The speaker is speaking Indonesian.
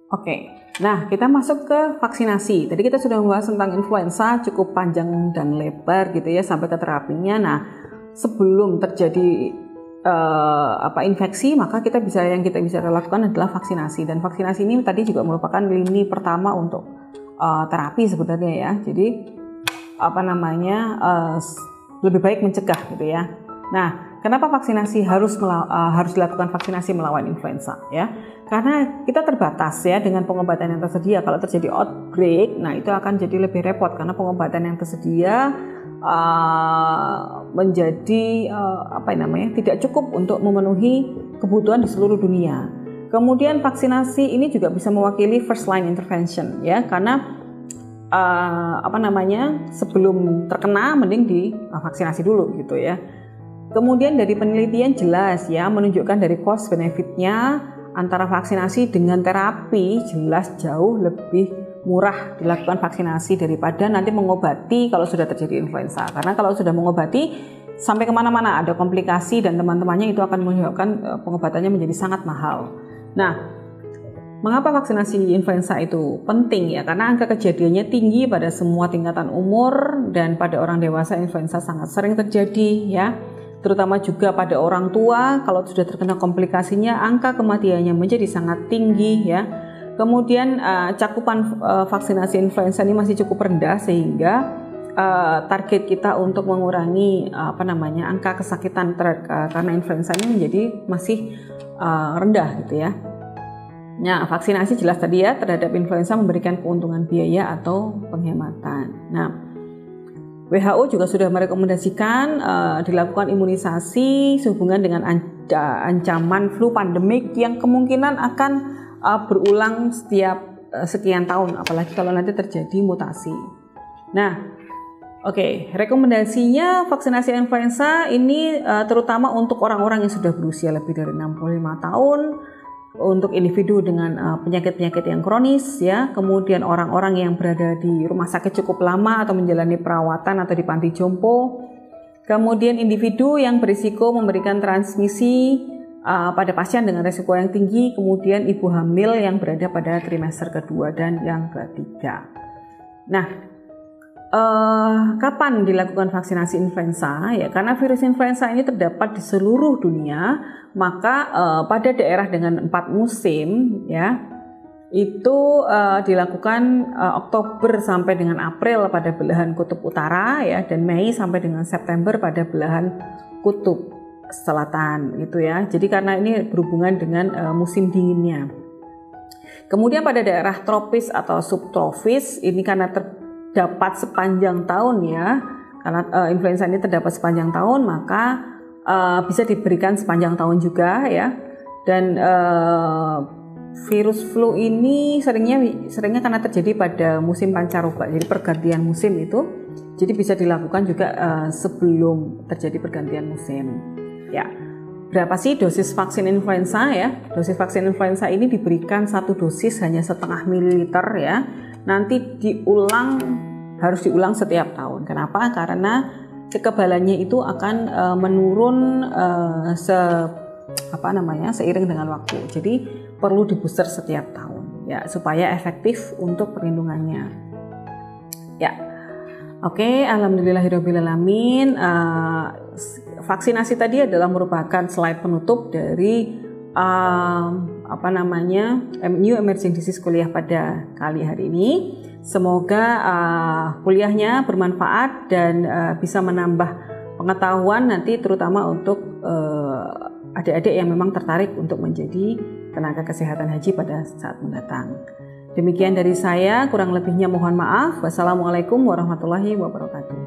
Oke, nah kita masuk ke vaksinasi. Tadi kita sudah membahas tentang influenza cukup panjang dan lebar gitu ya sampai ke terapinya. Nah, sebelum terjadi infeksi, maka kita bisa lakukan adalah vaksinasi. Dan vaksinasi ini tadi juga merupakan lini pertama untuk terapi sebenarnya ya. Jadi lebih baik mencegah gitu ya. Nah, kenapa vaksinasi harus dilakukan vaksinasi melawan influenza ya? Karena kita terbatas ya dengan pengobatan yang tersedia. Kalau terjadi outbreak, nah itu akan jadi lebih repot karena pengobatan yang tersedia menjadi tidak cukup untuk memenuhi kebutuhan di seluruh dunia. Kemudian vaksinasi ini juga bisa mewakili first line intervention ya, karena sebelum terkena mending divaksinasi dulu gitu ya. Kemudian dari penelitian jelas ya menunjukkan dari cost benefitnya antara vaksinasi dengan terapi jelas jauh lebih murah dilakukan vaksinasi daripada nanti mengobati kalau sudah terjadi influenza. Karena kalau sudah mengobati sampai kemana-mana ada komplikasi dan teman-temannya itu akan menyebabkan pengobatannya menjadi sangat mahal. Nah, mengapa vaksinasi influenza itu penting ya? Karena angka kejadiannya tinggi pada semua tingkatan umur dan pada orang dewasa influenza sangat sering terjadi ya. Terutama juga pada orang tua, kalau sudah terkena komplikasinya angka kematiannya menjadi sangat tinggi ya. Kemudian cakupan vaksinasi influenza ini masih cukup rendah sehingga target kita untuk mengurangi angka kesakitan karena influenza ini menjadi masih rendah gitu ya. Nah, vaksinasi jelas tadi ya terhadap influenza memberikan keuntungan biaya atau penghematan. Nah, WHO juga sudah merekomendasikan dilakukan imunisasi sehubungan dengan ancaman flu pandemik yang kemungkinan akan berulang setiap sekian tahun, apalagi kalau nanti terjadi mutasi. Nah, rekomendasinya vaksinasi influenza ini terutama untuk orang-orang yang sudah berusia lebih dari 65 tahun, untuk individu dengan penyakit-penyakit yang kronis ya, kemudian orang-orang yang berada di rumah sakit cukup lama atau menjalani perawatan atau di panti jompo, kemudian individu yang berisiko memberikan transmisi pada pasien dengan risiko yang tinggi, kemudian ibu hamil yang berada pada trimester kedua dan yang ketiga. Nah, kapan dilakukan vaksinasi influenza ya? Karena virus influenza ini terdapat di seluruh dunia, maka pada daerah dengan 4 musim ya itu dilakukan Oktober sampai dengan April pada belahan kutub utara ya, dan Mei sampai dengan September pada belahan kutub selatan gitu ya. Jadi karena ini berhubungan dengan musim dinginnya. Kemudian pada daerah tropis atau subtropis ini karena terdapat sepanjang tahun ya, karena influenza ini terdapat sepanjang tahun, maka bisa diberikan sepanjang tahun juga ya. Dan virus flu ini seringnya karena terjadi pada musim pancaroba, jadi pergantian musim itu, jadi bisa dilakukan juga sebelum terjadi pergantian musim ya. Berapa sih dosis vaksin influenza ya? Dosis vaksin influenza ini diberikan 1 dosis hanya 0,5 mililiter ya. Nanti harus diulang setiap tahun. Kenapa? Karena kekebalannya itu akan menurun seiring dengan waktu. Jadi perlu dibooster setiap tahun ya supaya efektif untuk perlindungannya. Ya. Oke, alhamdulillahirobbilalamin. Vaksinasi tadi adalah merupakan slide penutup dari New Emerging Disease kuliah pada kali hari ini. Semoga kuliahnya bermanfaat dan bisa menambah pengetahuan nanti terutama untuk adik-adik yang memang tertarik untuk menjadi tenaga kesehatan haji pada saat mendatang. Demikian dari saya, kurang lebihnya mohon maaf. Wassalamualaikum warahmatullahi wabarakatuh.